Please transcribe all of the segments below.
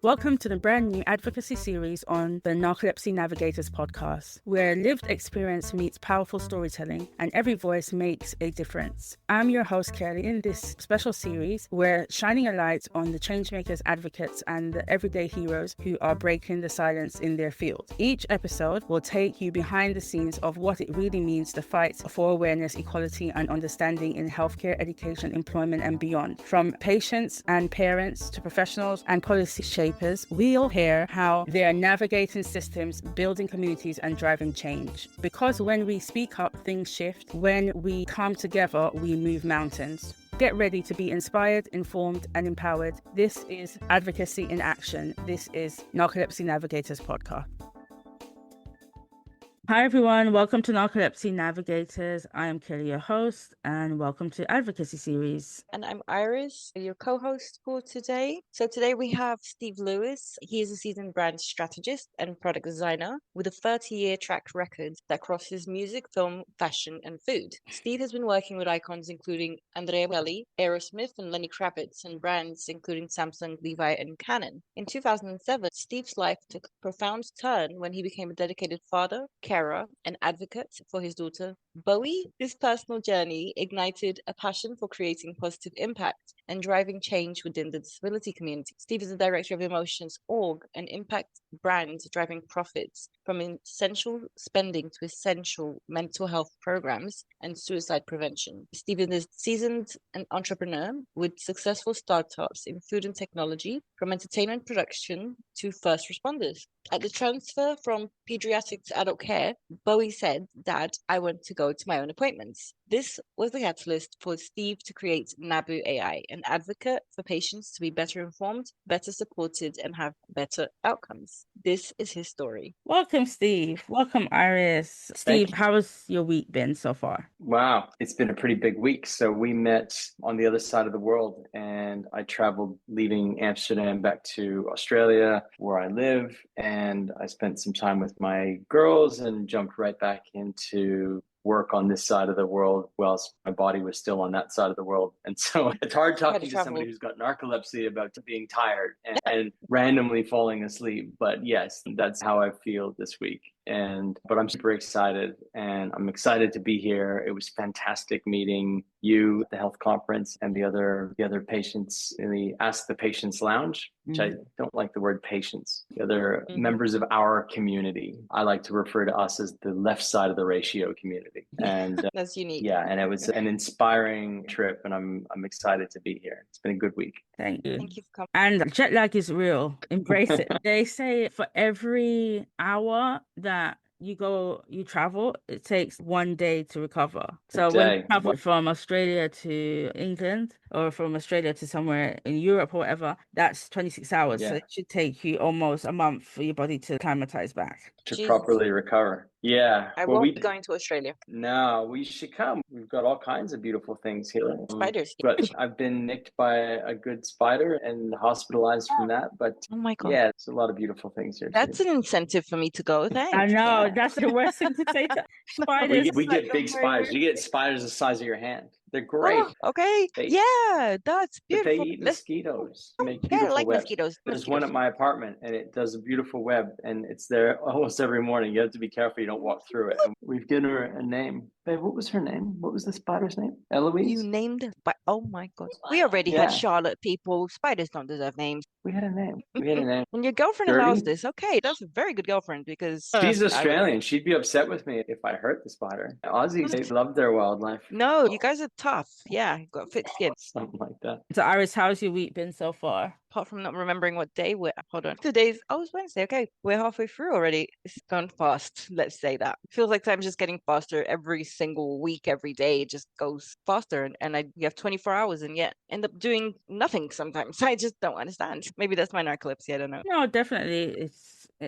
Welcome to the brand new advocacy series on the Narcolepsy Navigators podcast, where lived experience meets powerful storytelling and every voice makes a difference. I'm your host, Kerly. In this special series, we're shining a light on the changemakers, advocates, and the everyday heroes who are breaking the silence in their field. Each episode will take you behind the scenes of what it really means to fight for awareness, equality, and understanding in healthcare, education, employment, and beyond. From patients and parents to professionals and policy shapers, we'll hear how they are navigating systems, building communities, and driving change. Because when we speak up, things shift. When we come together, we move mountains. Get ready to be inspired, informed, and empowered. This is Advocacy in Action. This is Narcolepsy Navigators podcast. Hi everyone, welcome to Narcolepsy Navigators. I am Kerly, your host, and welcome to Advocacy Series. And I'm Iris, your co-host for today. So today we have Steve Lewis. He is a seasoned brand strategist and product designer with a 30-year track record that crosses music, film, fashion, and food. Steve has been working with icons including Bowie, Aerosmith, and Lenny Kravitz, and brands including Samsung, Levi, and Canon. In 2007, Steve's life took a profound turn when he became a dedicated father, carer, and advocate for his daughter, Bowie. This personal journey ignited a passion for creating positive impact and driving change within the disability community. Steve is the director of Emotions Org, an impact brand driving profits from essential spending to essential mental health programs and suicide prevention. Steve is a seasoned entrepreneur with successful startups in food and technology, from entertainment production to first responders. At the transfer from pediatric to adult care, Bowie said, "Dad, I want to go to my own appointments." This was the catalyst for Steve to create Nabu AI, an advocate for patients to be better informed, better supported, and have better outcomes. This is his story. Welcome, Steve. Welcome, Iris. Steve, how has your week been so far? Wow, it's been a pretty big week. So we met on the other side of the world, and I traveled leaving Amsterdam back to Australia, where I live, and I spent some time with my girls and jumped right back into work on this side of the world whilst my body was still on that side of the world. And so it's hard talking to somebody who's got narcolepsy about being tired and randomly falling asleep. But yes, that's how I feel this week. But I'm super excited, and I'm excited to be here. It was fantastic meeting you at the health conference and the other patients in the Ask the Patients Lounge, which I don't like the word patients, the other members of our community. I like to refer to us as the left side of the ratio community. And that's unique. Yeah, and it was an inspiring trip, and I'm excited to be here. It's been a good week. Thank you. Thank you for coming. And jet lag is real. Embrace it. They say for every hour that you travel, it takes 1 day to recover. So when you travel from Australia to England or from Australia to somewhere in Europe or whatever, that's 26 hours. Yeah. So it should take you almost a month for your body to acclimatize back. To properly recover. Yeah. I won't be going to Australia. No, we should come. We've got all kinds of beautiful things here. Spiders. But I've been nicked by a good spider and hospitalized from that. But oh my God. Yeah, there's a lot of beautiful things here. That's an incentive for me to go. Thanks. I know. Yeah. That's the worst thing to say to spiders. We get big spiders. You get spiders the size of your hand. They're great. Oh, okay. Yeah, that's beautiful. But they eat mosquitoes. Make yeah, I like webs. mosquitoes. There's one at my apartment, and it does a beautiful web, and it's there almost every morning. You have to be careful you don't walk through it. And we've given her a name. Babe, what was her name? What was the spider's name? Eloise? You named it, but oh my God. We already had Charlotte people. Spiders don't deserve names. We had a name. When your girlfriend allows this, okay, that's a very good girlfriend because she's Australian. She'd be upset with me if I hurt the spider. Aussies, they love their wildlife. No, you guys are tough. Yeah, you've got thick skin. Something like that. So Iris, how's your week been so far? Apart from not remembering what day we're hold on. Today's it's Wednesday. Okay. We're halfway through already. It's gone fast. Let's say that. It feels like time's just getting faster every single week, every day. It just goes faster. And you have 24 hours and yet end up doing nothing sometimes. I just don't understand. Maybe that's my narcolepsy. I don't know. No, definitely.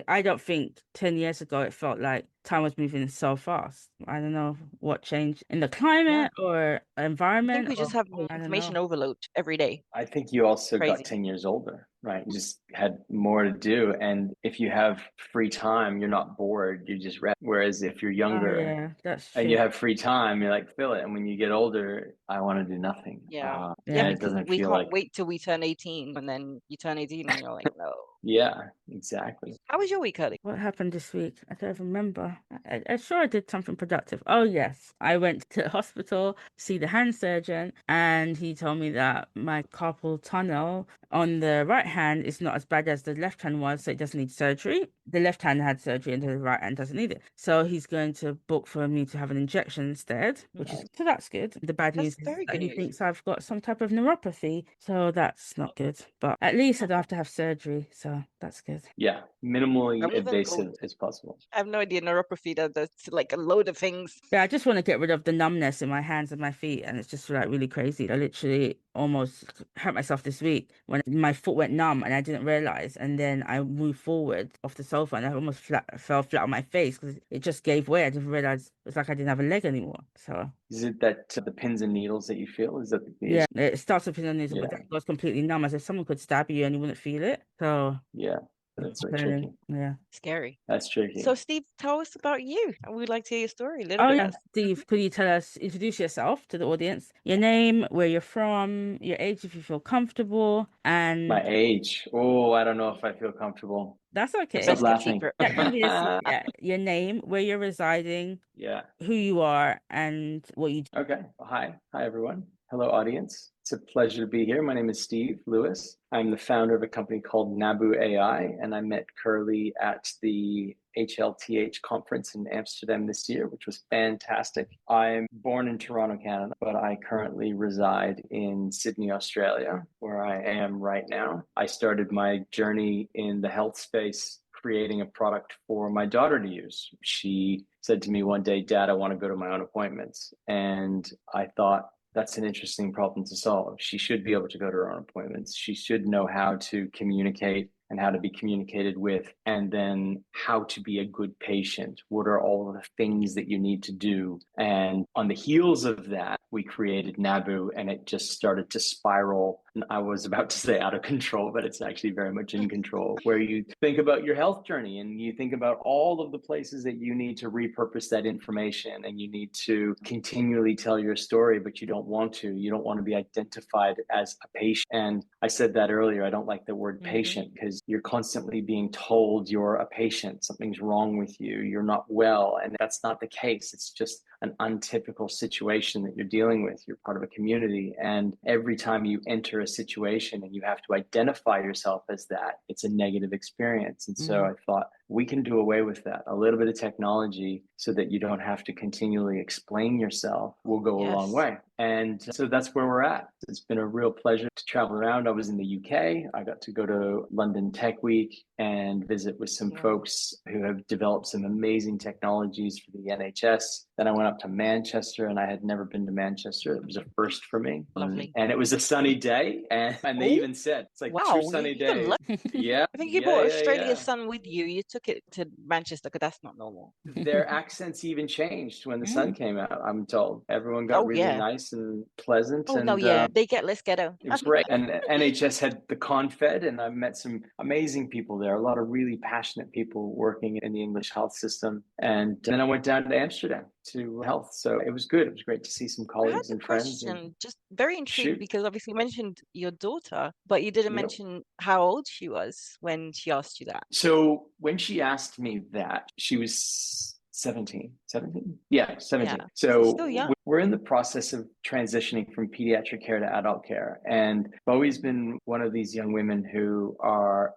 I don't think 10 years ago it felt like time was moving so fast. I don't know what changed in the climate or environment. I think we just have information overload every day. I think you also got 10 years older, right? You just had more to do. And if you have free time, you're not bored, you just rest. Whereas if you're younger and you have free time, you're like, fill it. And when you get older, I want to do nothing. Yeah. And it doesn't we feel can't like... wait till we turn 18 and then you turn 18 and you're like, no. Yeah, exactly. How was your week, Kerly? What happened this week? I don't remember. I'm sure I did something productive. Oh, yes. I went to the hospital to see the hand surgeon, and he told me that my carpal tunnel on the right hand is not as bad as the left hand was, so it doesn't need surgery. The left hand had surgery, and the right hand doesn't need it. So he's going to book for me to have an injection instead, which is so that's good. The bad That's news is very that good he news. thinks I've got some type of neuropathy, so that's not good. But at least I don't have to have surgery, so that's good. Yeah, minimally I'm even invasive as possible. I have no idea neuropathy. That's like a load of things. Yeah, I just want to get rid of the numbness in my hands and my feet, and it's just like really crazy. I literally almost hurt myself this week when my foot went numb and I didn't realize, and then I moved forward off the sofa and I almost fell flat on my face because it just gave way. I didn't realize it's like I didn't have a leg anymore. So Is it that the pins and needles that you feel? Is that the yeah, issue? it starts with pins, but Yeah, then it goes completely numb, as if someone could stab you and you wouldn't feel it. So yeah, that's very burning, tricky. yeah. Scary. That's tricky. So, Steve, tell us about you. We'd like to hear your story a little Oh bit. yeah, Steve, could you introduce yourself to the audience? Your name, where you're from, your age if you feel comfortable, and My age. Oh, I don't know if I feel comfortable. that's The okay. Stop best kept laughing. secret. That can be a secret. Yeah. Your name, where you're residing, Yeah. who you are, and what you do. Okay. Hi, everyone. Hello, audience. It's a pleasure to be here. My name is Steve Lewis. I'm the founder of a company called Nabu AI, and I met Kerly at the HLTH conference in Amsterdam this year, which was fantastic. I'm born in Toronto, Canada, but I currently reside in Sydney, Australia, where I am right now. I started my journey in the health space creating a product for my daughter to use. She said to me one day, "Dad, I want to go to my own appointments." And I thought, that's an interesting problem to solve. She should be able to go to her own appointments. She should know how to communicate and how to be communicated with, and then how to be a good patient. What are all the things that you need to do? And on the heels of that, we created Nabu, and it just started to spiral. And I was about to say out of control, but it's actually very much in control, where you think about your health journey and you think about all of the places that you need to repurpose that information, and you need to continually tell your story, but you don't want to. You don't want to be identified as a patient. And I said that earlier. I don't like the word patient because you're constantly being told you're a patient, something's wrong with you, you're not well. And that's not the case. It's just an untypical situation that you're dealing with. You're part of a community. And every time you enter a situation and you have to identify yourself as that, it's a negative experience. And so I thought, we can do away with that. A little bit of technology so that you don't have to continually explain yourself will go a long way. And so that's where we're at. It's been a real pleasure to travel around. I was in the UK. I got to go to London Tech Week and visit with some folks who have developed some amazing technologies for the NHS. Then I went up to Manchester, and I had never been to Manchester. It was a first for me. Lovely. And it was a sunny day. And they even said, it's like true sunny day. Yeah. I think you brought Australia's sun with you. You took it to Manchester because that's not normal. Their accents even changed when the sun came out, I'm told. Everyone got really nice and pleasant. They get less ghetto. It was great. And NHS had the Confed, and I met some amazing people there, a lot of really passionate people working in the English health system. And then I went down to Amsterdam to health. So it was good. It was great to see some colleagues and friends. Just very intrigued because obviously you mentioned your daughter, but you didn't mention how old she was when she asked you that. So when she asked me that, she was 17. Yeah, 17. Yeah. So still young. We're in the process of transitioning from pediatric care to adult care. And Bowie's been one of these young women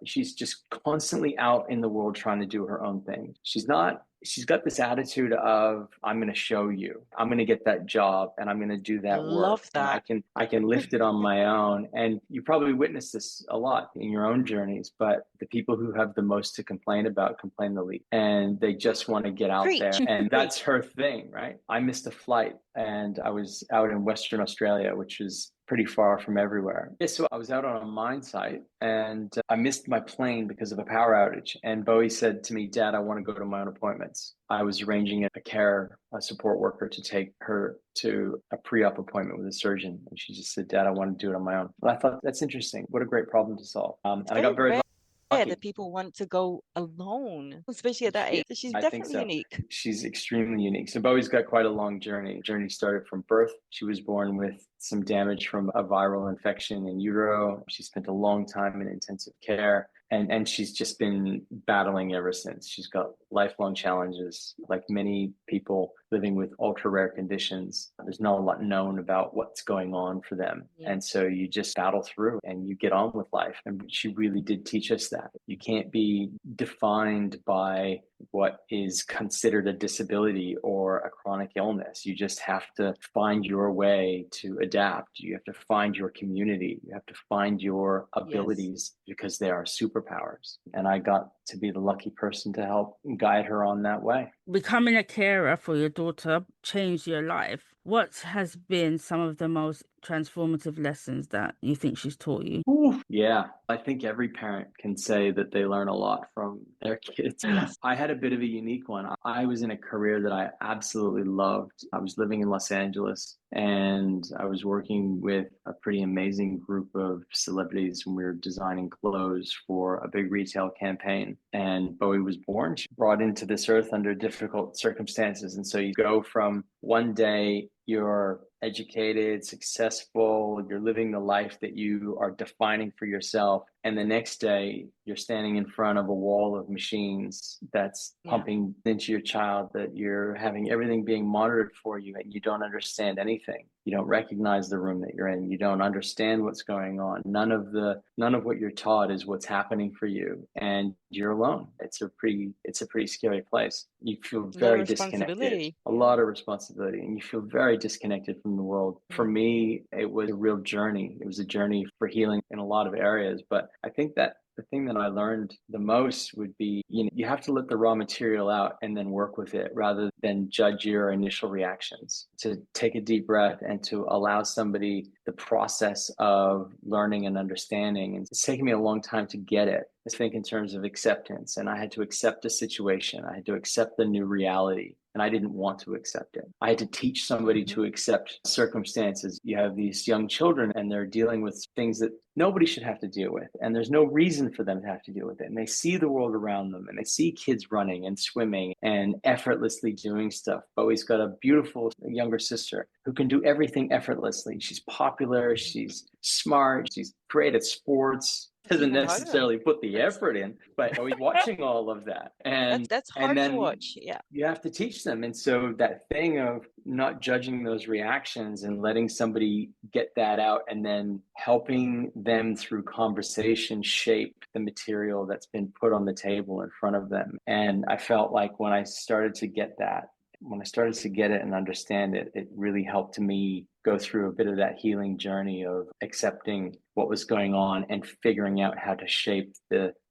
she's just constantly out in the world trying to do her own thing. She's got this attitude of, I'm going to show you, I'm going to get that job, and I'm going to do that work. Love that. And I can lift it on my own. And you probably witnessed this a lot in your own journeys, but the people who have the most to complain about complain the least, and they just want to get out there. And that's her thing, right? I missed a flight, and I was out in Western Australia, which is pretty far from everywhere. So I was out on a mine site, and I missed my plane because of a power outage. And Bowie said to me, "Dad, I want to go to my own appointments." I was arranging a support worker to take her to a pre-op appointment with a surgeon. And she just said, "Dad, I want to do it on my own." And I thought, that's interesting. What a great problem to solve. And I got very lucky. That people want to go alone, especially at that age. She's definitely unique. She's extremely unique. So Bowie's got quite a long journey. Journey started from birth. She was born with some damage from a viral infection in utero. She spent a long time in intensive care. And she's just been battling ever since. She's got lifelong challenges, like many people living with ultra rare conditions. There's not a lot known about what's going on for them. Yeah. And so you just battle through and you get on with life. And she really did teach us that. You can't be defined by what is considered a disability or a chronic illness. You just have to find your way to adapt. You have to find your community. You have to find your abilities, because they are superpowers. And I got to be the lucky person to help guide her on that way. Becoming a carer for your daughter changed your life. What has been some of the most transformative lessons that you think she's taught you? Ooh, yeah, I think every parent can say that they learn a lot from their kids. Yes. I had a bit of a unique one. I was in a career that I absolutely loved. I was living in Los Angeles and I was working with a pretty amazing group of celebrities, and we were designing clothes for a big retail campaign. And Bowie was born. She brought into this earth under difficult circumstances. And so you go from one day you're educated, successful, you're living the life that you are defining for yourself. And the next day, you're standing in front of a wall of machines that's pumping into your child, that you're having everything being monitored for you, and you don't understand anything. You don't recognize the room that you're in. You don't understand what's going on. None of what you're taught is what's happening for you, and you're alone. It's a pretty scary place. You feel very disconnected. A lot of responsibility, and you feel very disconnected from the world. For me, it was a real journey. It was a journey for healing in a lot of areas, but I think that the thing that I learned the most would be, you have to let the raw material out and then work with it rather than judge your initial reactions. To take a deep breath and to allow somebody the process of learning and understanding. And it's taken me a long time to get it. I think in terms of acceptance, and I had to accept a situation. I had to accept the new reality. And I didn't want to accept it. I had to teach somebody to accept circumstances. You have these young children and they're dealing with things that nobody should have to deal with. And there's no reason for them to have to deal with it. And they see the world around them and they see kids running and swimming and effortlessly doing stuff. Bowie's got a beautiful younger sister who can do everything effortlessly. She's popular, she's smart, she's great at sports. Doesn't necessarily put the effort in, but he's watching all of that. And that's hard to watch. Yeah. You have to teach them. And so that thing of not judging those reactions and letting somebody get that out and then helping them through conversation shape the material that's been put on the table in front of them. And I felt like when I started to get it and understand it, it really helped me go through a bit of that healing journey of accepting what was going on and figuring out how to shape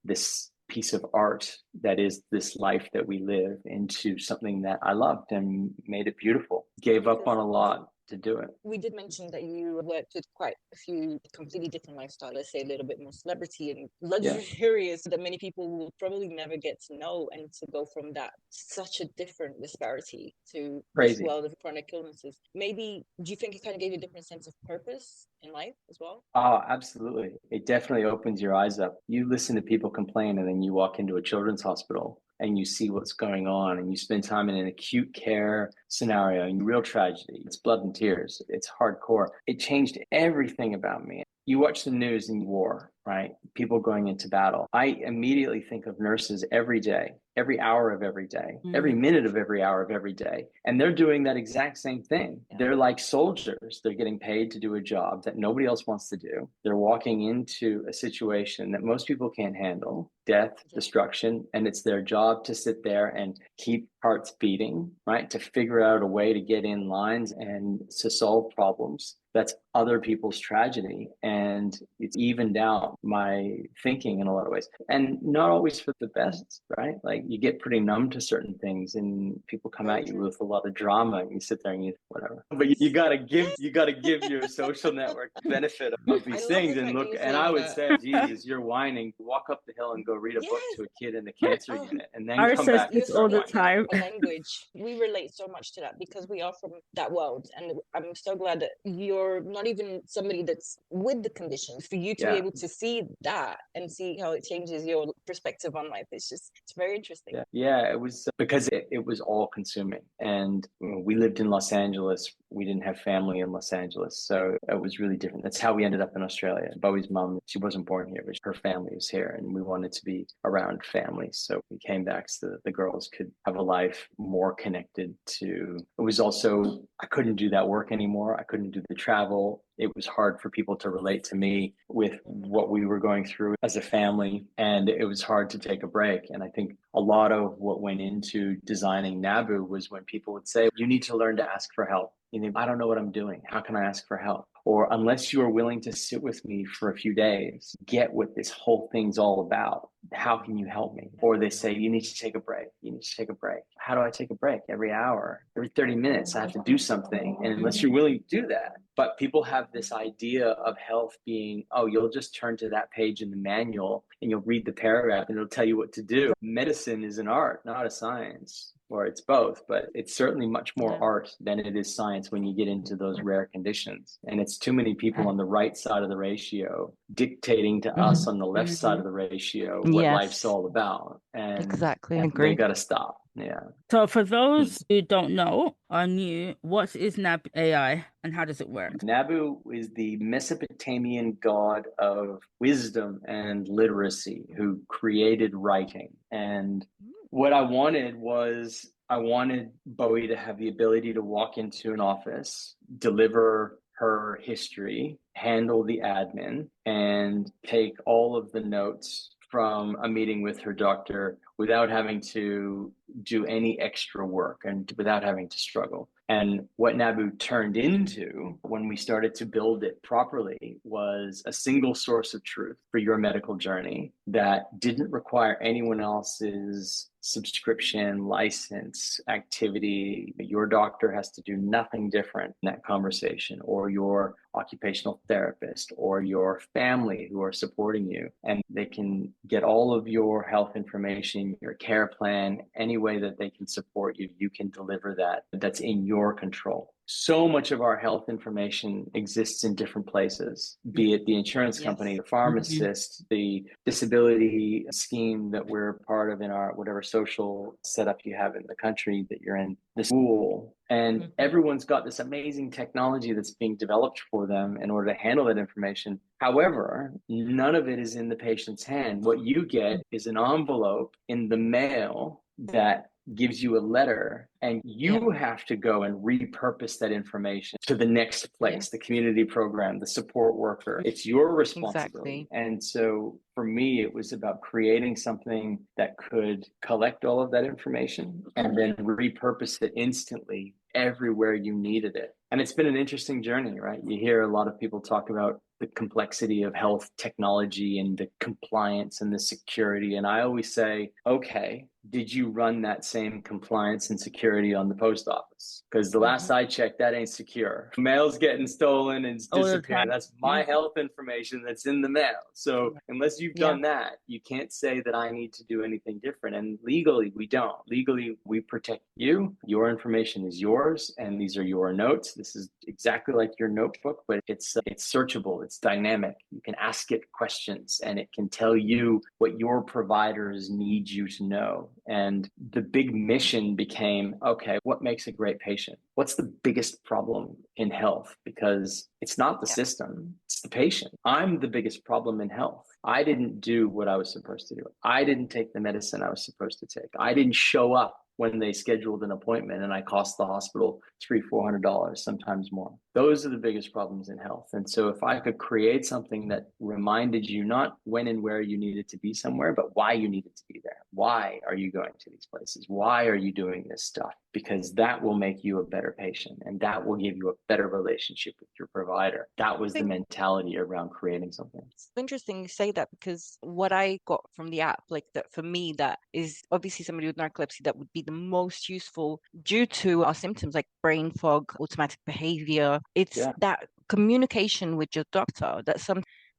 this piece of art that is this life that we live into something that I loved and made it beautiful. Gave up on a lot to do it. We did mention that you worked with quite a few completely different lifestyles, let's say a little bit more celebrity and luxurious that many people will probably never get to know, and to go from that such a different disparity to this world of chronic illnesses. Maybe, do you think it kind of gave you a different sense of purpose in life as well? Oh, absolutely. It definitely opens your eyes up. You listen to people complain and then you walk into a children's hospital and you see what's going on and you spend time in an acute care scenario and real tragedy. It's blood and tears. It's hardcore. It changed everything about me. You watch the news and war, right? People going into battle. I immediately think of nurses every day, every hour of every day, every minute of every hour of every day. And they're doing that exact same thing. They're like soldiers. They're getting paid to do a job that nobody else wants to do. They're walking into a situation that most people can't handle, death, destruction, and it's their job to sit there and keep hearts beating, right? To figure out a way to get in lines and to solve problems. That's other people's tragedy. And it's evened out my thinking in a lot of ways. And not always for the best, right? Like you get pretty numb to certain things and people come at you with a lot of drama and you sit there and you whatever. But you gotta give your social network the benefit of these things and look. And I would say, Jesus, you're whining. Walk up the hill and go read a book to a kid in the cancer unit, and then come back. It's all the time. Language. We relate so much to that because we are from that world, and I'm so glad that you're not even somebody that's with the condition. For you to be able to see that and see how it changes your perspective on life, it's very interesting. Yeah, it was because it was all consuming, and we lived in Los Angeles we didn't have family in Los Angeles. So it was really different. That's how we ended up in Australia. Bowie's mom, she wasn't born here, but her family was here, and we wanted to be around family. So we came back so that the girls could have a life more connected to. It was also, I couldn't do that work anymore. I couldn't do the travel. It was hard for people to relate to me with what we were going through as a family. And it was hard to take a break. And I think a lot of what went into designing Nabu was when people would say, you need to learn to ask for help. You know, I don't know what I'm doing. How can I ask for help? Or unless you are willing to sit with me for a few days, get what this whole thing's all about. How can you help me? Or they say, you need to take a break. You need to take a break. How do I take a break? Every hour, every 30 minutes, I have to do something. And unless you're willing to do that, but people have this idea of health being, oh, you'll just turn to that page in the manual and you'll read the paragraph and it'll tell you what to do. Medicine is an art, not a science. Or it's both, but it's certainly much more art than it is science when you get into those rare conditions. And it's too many people on the right side of the ratio dictating to us on the left side of the ratio what life's all about. And exactly, I they agree. got to stop. Yeah. So for those who don't know or new, what is Nabu AI and how does it work? Nabu is the Mesopotamian god of wisdom and literacy who created writing. And what I wanted was I wanted Bowie to have the ability to walk into an office, deliver her history, handle the admin, and take all of the notes from a meeting with her doctor without having to do any extra work and without having to struggle. And what Nabu turned into when we started to build it properly was a single source of truth for your medical journey that didn't require anyone else's subscription, license, activity. Your doctor has to do nothing different in that conversation, or your occupational therapist, or your family who are supporting you. And they can get all of your health information, your care plan, any way that they can support you, you can deliver that. That's in your control. So much of our health information exists in different places, be it the insurance company, the pharmacist, the disability scheme that we're part of in our whatever social setup you have in the country that you're in, the school. And everyone's got this amazing technology that's being developed for them in order to handle that information. However, none of it is in the patient's hand. What you get is an envelope in the mail that gives you a letter, and you have to go and repurpose that information to the next place, the community program, the support worker. It's your responsibility. And so for me, it was about creating something that could collect all of that information and then repurpose it instantly everywhere you needed it. And it's been an interesting journey, right? You hear a lot of people talk about the complexity of health technology and the compliance and the security. And I always say, okay, did you run that same compliance and security on the post office? Because the last I checked, that ain't secure. Mail's getting stolen and disappearing. That's my health information that's in the mail. So unless you've done that, you can't say that I need to do anything different. And legally, we don't. Legally, we protect you. Your information is yours, and these are your notes. This is exactly like your notebook, but it's searchable. It's dynamic. You can ask it questions, and it can tell you what your providers need you to know. And the big mission became, okay, what makes a great patient? What's the biggest problem in health? Because it's not the system, it's the patient. I'm the biggest problem in health. I didn't do what I was supposed to do. I didn't take the medicine I was supposed to take. I didn't show up when they scheduled an appointment, and I cost the hospital $300-400, sometimes more. Those are the biggest problems in health. And so if I could create something that reminded you not when and where you needed to be somewhere, but why you needed to be there. Why are you going to these places? Why are you doing this stuff? Because that will make you a better patient, and that will give you a better relationship with your provider. That was the mentality around creating something. It's interesting you say that, because what I got from the app, like that for me, that is obviously somebody with narcolepsy, that would be the most useful due to our symptoms like brain fog, automatic behavior. It's that communication with your doctor that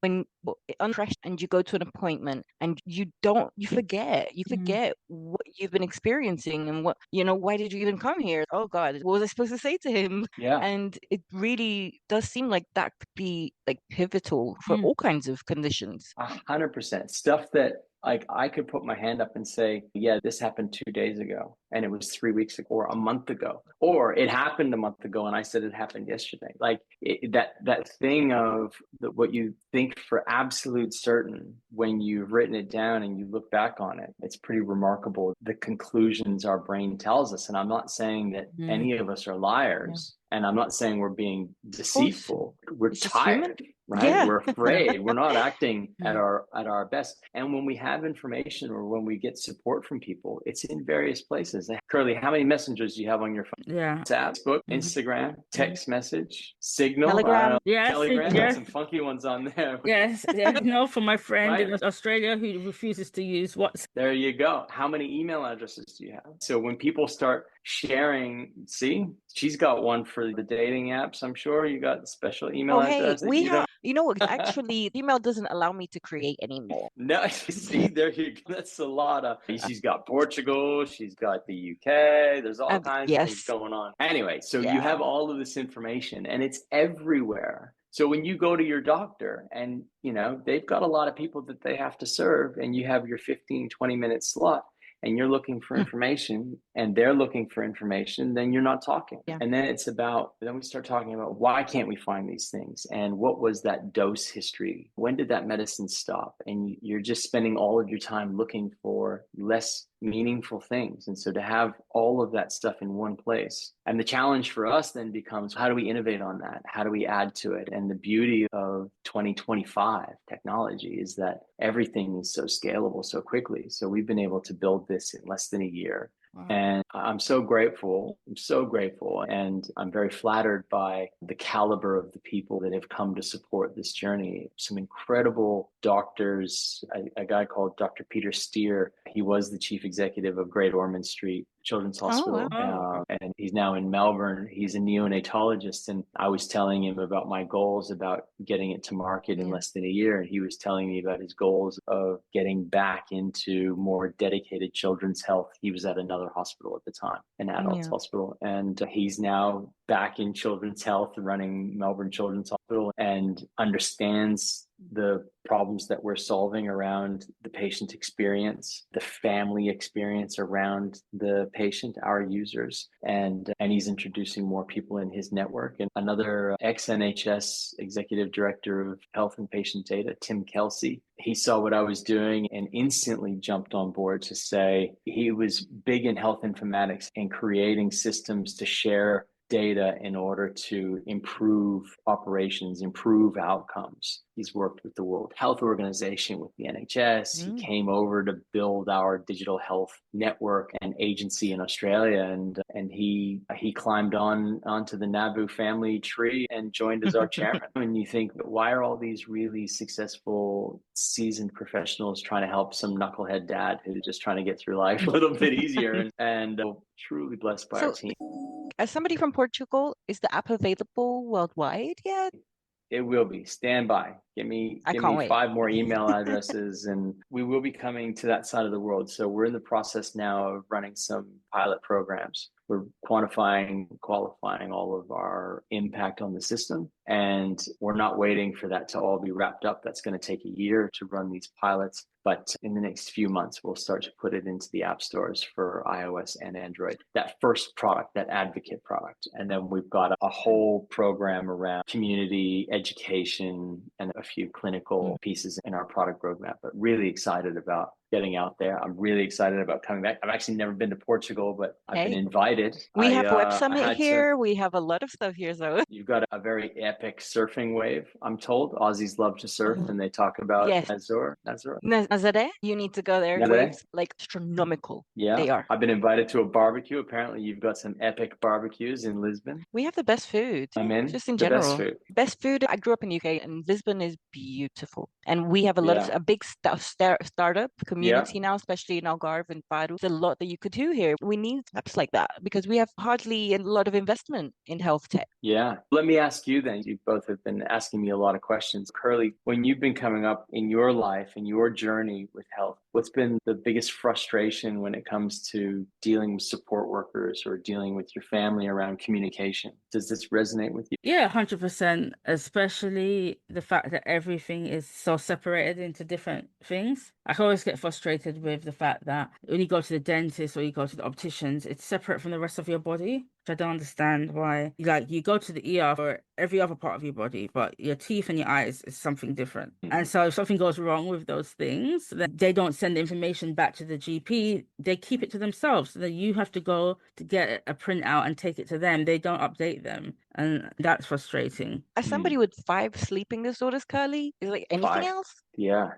when under pressure and you go to an appointment and you forget what you've been experiencing and why did you even come here? Oh God, what was I supposed to say to him? And it really does seem like that could be like pivotal for all kinds of conditions. 100%. Stuff that Like I could put my hand up and say, yeah, this happened 2 days ago and it was 3 weeks ago or a month ago, or it happened a month ago and I said it happened yesterday. Like that thing of what you think for absolute certain, when you've written it down and you look back on it, it's pretty remarkable the conclusions our brain tells us. And I'm not saying that any of us are liars. And I'm not saying we're being deceitful. We're tired, right? Yeah. We're afraid. We're not acting at our best. And when we have information or when we get support from people, it's in various places. Kerly, how many messengers do you have on your phone? Yeah. Facebook, Instagram, text message, Signal, Telegram. Telegram. Yes. Some funky ones on there. Yes. No, for my friend in Australia who refuses to use WhatsApp. There you go. How many email addresses do you have? So when people start sharing, see, she's got one for the dating apps. I'm sure you got a special email address. We have, actually, email doesn't allow me to create anymore. No, see, there you go. That's a lot of. She's got Portugal. She's got the UK. There's all kinds of things going on. Anyway, so you have all of this information, and it's everywhere. So when you go to your doctor and, they've got a lot of people that they have to serve, and you have your 15, 20-minute slot, and you're looking for information and they're looking for information, then you're not talking. And then we start talking about why can't we find these things? And what was that dose history? When did that medicine stop? And you're just spending all of your time looking for less meaningful things. And so to have all of that stuff in one place, and the challenge for us then becomes, how do we innovate on that? How do we add to it? And the beauty of 2025 technology is that everything is so scalable so quickly. So we've been able to build this in less than a year. Wow. And I'm so grateful. And I'm very flattered by the caliber of the people that have come to support this journey. Some incredible doctors, a guy called Dr. Peter Steer. He was the chief executive of Great Ormond Street Children's Hospital. And he's now in Melbourne. He's a neonatologist. And I was telling him about my goals about getting it to market in less than a year. And he was telling me about his goals of getting back into more dedicated children's health. He was at another hospital at the time, an adults hospital. And he's now back in children's health, running Melbourne Children's Hospital, and understands the problems that we're solving around the patient experience, the family experience around the patient, our users, and he's introducing more people in his network. And another ex-NHS executive director of health and patient data, Tim Kelsey, he saw what I was doing and instantly jumped on board to say he was big in health informatics and creating systems to share data in order to improve operations, improve outcomes. He's worked with the World Health Organization, with the NHS. He came over to build our digital health network and agency in Australia, and he climbed onto the Nabu family tree and joined as our chairman. And you think, why are all these really successful, seasoned professionals trying to help some knucklehead dad who's just trying to get through life a little bit easier? And truly blessed by our team. As somebody from Portugal, is the app available worldwide yet? It will be. Stand by. Give me 5 more email addresses, and we will be coming to that side of the world. So we're in the process now of running some pilot programs. We're qualifying all of our impact on the system, and we're not waiting for that to all be wrapped up. That's going to take a year to run these pilots. But in the next few months, we'll start to put it into the app stores for iOS and Android. That first product, that advocate product. And then we've got a whole program around community education and a few clinical pieces in our product roadmap. But really excited about getting out there. I'm really excited about coming back. I've actually never been to Portugal, but I've been invited. We have Web Summit here. We have a lot of stuff here. So you've got a very epic surfing wave, I'm told. Aussies love to surf, and they talk about Nazaré. You need to go there. Waves like astronomical. Yeah, they are. I've been invited to a barbecue. Apparently, you've got some epic barbecues in Lisbon. We have the best food. Just in general. Best food. I grew up in the UK, and Lisbon is beautiful. And we have a lot of a big startup community now, especially in Algarve and Faro. There's a lot that you could do here. We need apps like that because we have hardly a lot of investment in health tech. Yeah. Let me ask you then. You both have been asking me a lot of questions. Kerly, when you've been coming up in your life and your journey with health, what's been the biggest frustration when it comes to dealing with support workers or dealing with your family around communication? Does this resonate with you? Yeah, 100%, especially the fact that everything is so separated into different things. I always get frustrated with the fact that when you go to the dentist or you go to the opticians, it's separate from the rest of your body. I don't understand why. Like you go to the ER for every other part of your body, but your teeth and your eyes is something different. And so if something goes wrong with those things, then they don't send the information back to the GP. They keep it to themselves. So that you have to go to get a printout and take it to them. They don't update them. And that's frustrating. As somebody with 5 sleeping disorders, Curly, is like anything 5. else? Yeah.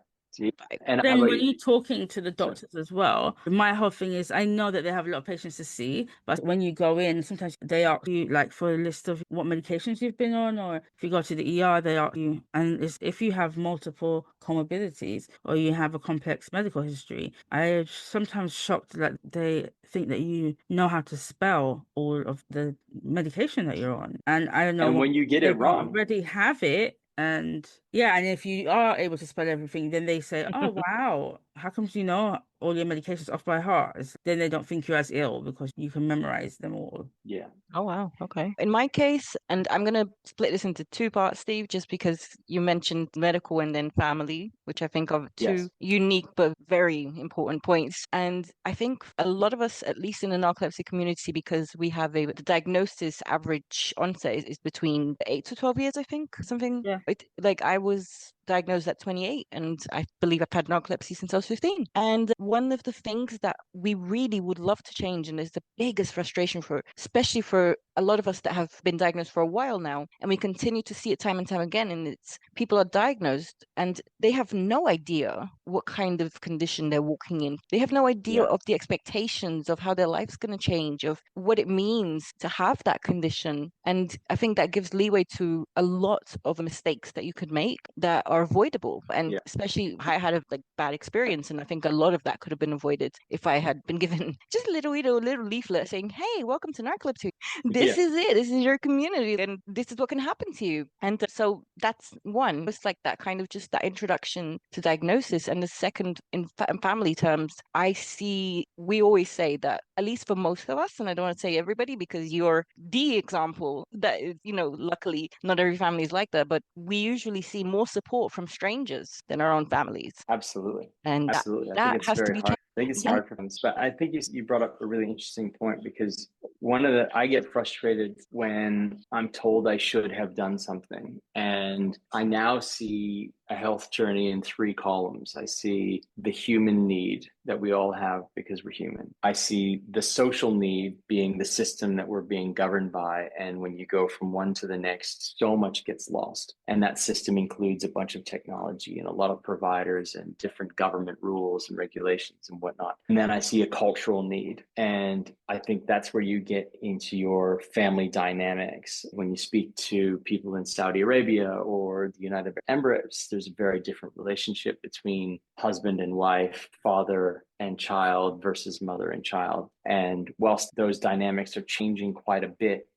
And how Then about when you? you're talking to the Sorry. doctors as well, my whole thing is I know that they have a lot of patients to see, but when you go in, sometimes they ask you like for a list of what medications you've been on, or if you go to the ER, they ask you, and if you have multiple comorbidities or you have a complex medical history, I'm sometimes shocked that they think that you know how to spell all of the medication that you're on. And I don't know And what when you get they it don't wrong, already have it. And yeah, and if you are able to spell everything, then they say, oh, wow, how comes you know all your medications off by heart? Then they don't think you're as ill because you can memorize them all. yeah. Oh, wow. Okay. In my case, and I'm going to split this into 2 parts, Steve, just because you mentioned medical and then family, which I think are 2 Yes. unique but very important points. And I think a lot of us, at least in the narcolepsy community, because we have the diagnosis average onset is between 8 to 12 years, I think, something. Yeah. Like I was diagnosed at 28 and I believe I've had narcolepsy since I was 15. And one of the things that we really would love to change, and is the biggest frustration for, especially for a lot of us that have been diagnosed for a while now, and we continue to see it time and time again, and it's people are diagnosed and they have no idea what kind of condition they're walking in. They have no idea Yeah. of the expectations of how their life's going to change, of what it means to have that condition. And I think that gives leeway to a lot of the mistakes that you could make that are avoidable. And Yeah. especially I had a bad experience, and I think a lot of that could have been avoided if I had been given just a little leaflet saying, hey, welcome to narcolepsy. Yeah. This is it. This is your community, and this is what can happen to you. And so that's one. It's like that kind of just that introduction to diagnosis. And the second, in family terms, we always say that, at least for most of us, and I don't want to say everybody because you're the example that is, luckily not every family is like that, but we usually see more support from strangers than our own families. Absolutely. And Absolutely. I think that it's has to very be hard. changed. I think it's Yeah. hard for them. But I think you brought up a really interesting point, because I get frustrated when I'm told I should have done something. And I now see a health journey in 3 columns. I see the human need that we all have because we're human. I see the social need being the system that we're being governed by. And when you go from one to the next, so much gets lost. And that system includes a bunch of technology and a lot of providers and different government rules and regulations and whatnot. And then I see a cultural need. And I think that's where you get into your family dynamics. When you speak to people in Saudi Arabia or the United Arab Emirates, there's a very different relationship between husband and wife, father and child versus mother and child. And whilst those dynamics are changing quite a bit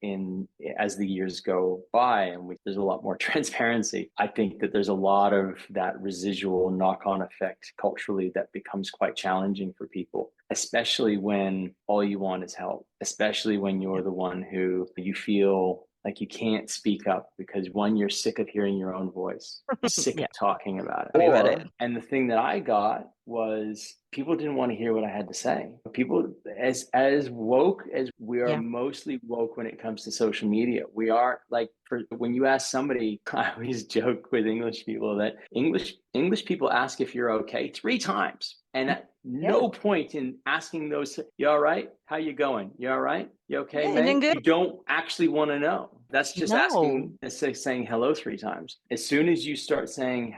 as the years go by, and there's a lot more transparency, I think that there's a lot of that residual knock-on effect culturally that becomes quite challenging for people, especially when all you want is help, especially when you're the one who you feel like you can't speak up because, one, you're sick of hearing your own voice, sick Yeah. of talking about Tell me about it. And the thing that I got was people didn't want to hear what I had to say. People, as woke as we are, Yeah. mostly woke when it comes to social media. We are like, when you ask somebody, I always joke with English people that English people ask if you're okay 3 times. And at no point in asking those, you all right? How you going? You all right? You okay, Yeah, mate? good. You don't actually want to know. That's just asking, saying hello 3 times. As soon as you start saying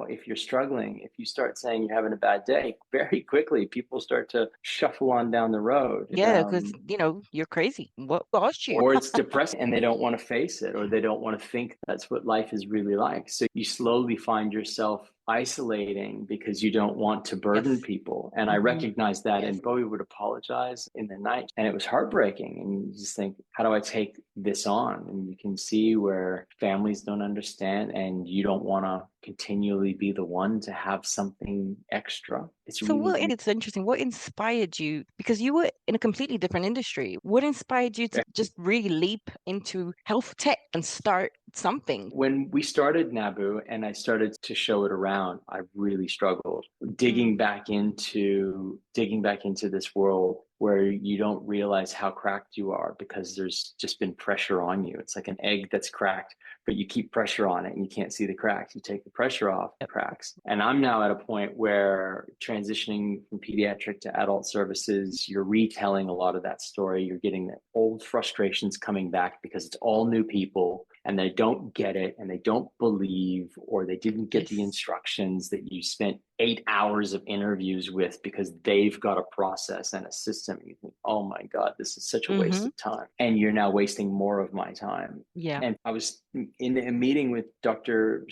if you're struggling, if you start saying you're having a bad day, very quickly people start to shuffle on down the road. Yeah, because you're crazy. What caused you? Or it's depressing and they don't want to face it, or they don't want to think that's what life is really like. So you slowly find yourself isolating because you don't want to burden people. And I recognize that. And Bowie would apologize in the night, and it was heartbreaking. And you just think, how do I take this on? And you can see where families don't understand, and you don't want to continually be the one to have something extra. It's interesting. What inspired you? Because you were in a completely different industry. What inspired you to just really leap into health tech and start something? When we started Nabu and I started to show it around, ground, I really struggled digging back into this world where you don't realize how cracked you are because there's just been pressure on you. It's like an egg that's cracked, but you keep pressure on it and you can't see the cracks. You take the pressure off, it cracks. And I'm now at a point where transitioning from pediatric to adult services, you're retelling a lot of that story. You're getting the old frustrations coming back because it's all new people and they don't get it and they don't believe, or they didn't get the instructions that you spent 8 hours of interviews with because they've got a process and a system. You think, oh my God, this is such a waste of time. And you're now wasting more of my time. Yeah. And I was in a meeting with Dr.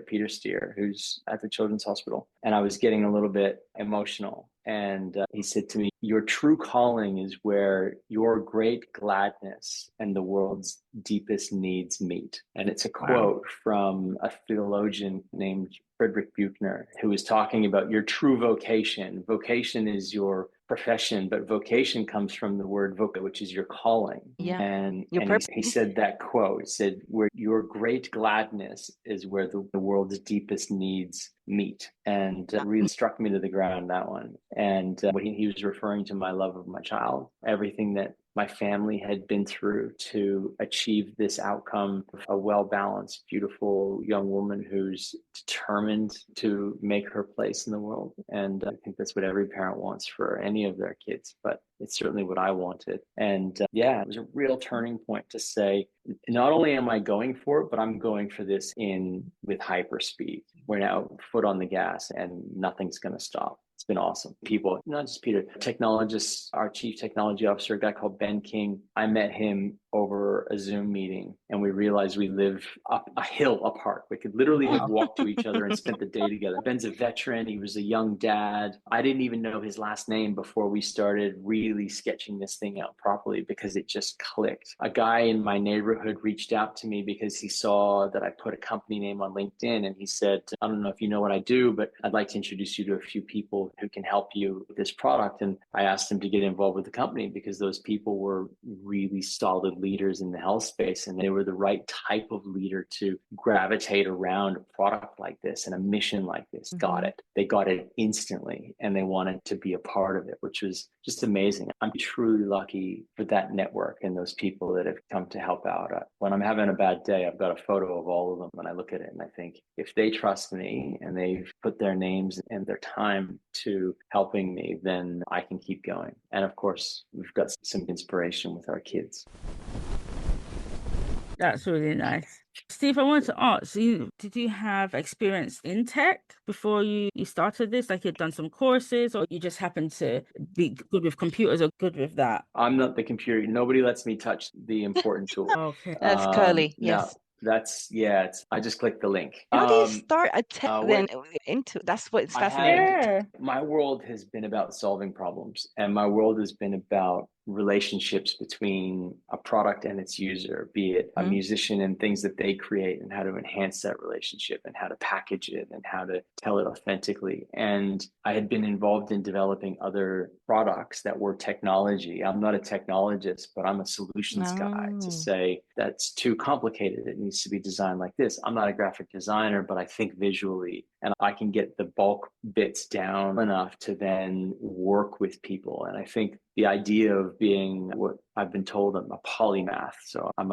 Peter Steer, who's at the Children's Hospital, and I was getting a little bit emotional. And he said to me, your true calling is where your great gladness and the world's deepest needs meet. And it's a quote from a theologian named Frederick Buechner, who was talking about your true vocation. Vocation is your profession, but vocation comes from the word voca, which is your calling. Yeah. And he said that quote, said, where your great gladness is where the world's deepest needs meet. And really struck me to the ground, that one. And what he was referring to my love of my child, everything that my family had been through to achieve this outcome, a well-balanced, beautiful young woman who's determined to make her place in the world. And I think that's what every parent wants for any of their kids, but it's certainly what I wanted. And it was a real turning point to say, not only am I going for it, but I'm going for this with hyper speed. We're now foot on the gas and nothing's going to stop. It's been awesome. People, not just Peter, technologists, our chief technology officer, a guy called Ben King, I met him over a Zoom meeting and we realized we live up a hill apart. We could literally have walked to each other and spent the day together. Ben's a veteran. He was a young dad. I didn't even know his last name before we started really sketching this thing out properly because it just clicked. A guy in my neighborhood reached out to me because he saw that I put a company name on LinkedIn and he said, I don't know if you know what I do, but I'd like to introduce you to a few people who can help you with this product. And I asked him to get involved with the company because those people were really solid leaders in the health space and they were the right type of leader to gravitate around a product like this and a mission like this. Got it. They got it instantly and they wanted to be a part of it, which was just amazing. I'm truly lucky for that network and those people that have come to help out. When I'm having a bad day, I've got a photo of all of them and I look at it and I think, if they trust me and they've put their names and their time to helping me, then I can keep going. And of course, we've got some inspiration with our kids. That's really nice. Steve, I wanted to ask you, did you have experience in tech before you started this? Like you'd done some courses or you just happened to be good with computers or good with that? I'm not the computer. Nobody lets me touch the important tool. Okay. That's Kerly, yes. No, I just clicked the link. How do you start a tech then into? That's what's fascinating. My world has been about solving problems, and my world has been about relationships between a product and its user, be it a musician and things that they create and how to enhance that relationship and how to package it and how to tell it authentically. And I had been involved in developing other products that were technology. I'm not a technologist, but I'm a solutions guy to say that's too complicated. It needs to be designed like this. I'm not a graphic designer, but I think visually and I can get the bulk bits down enough to then work with people. And I think the idea of being what I've been told, I'm a polymath. So I'm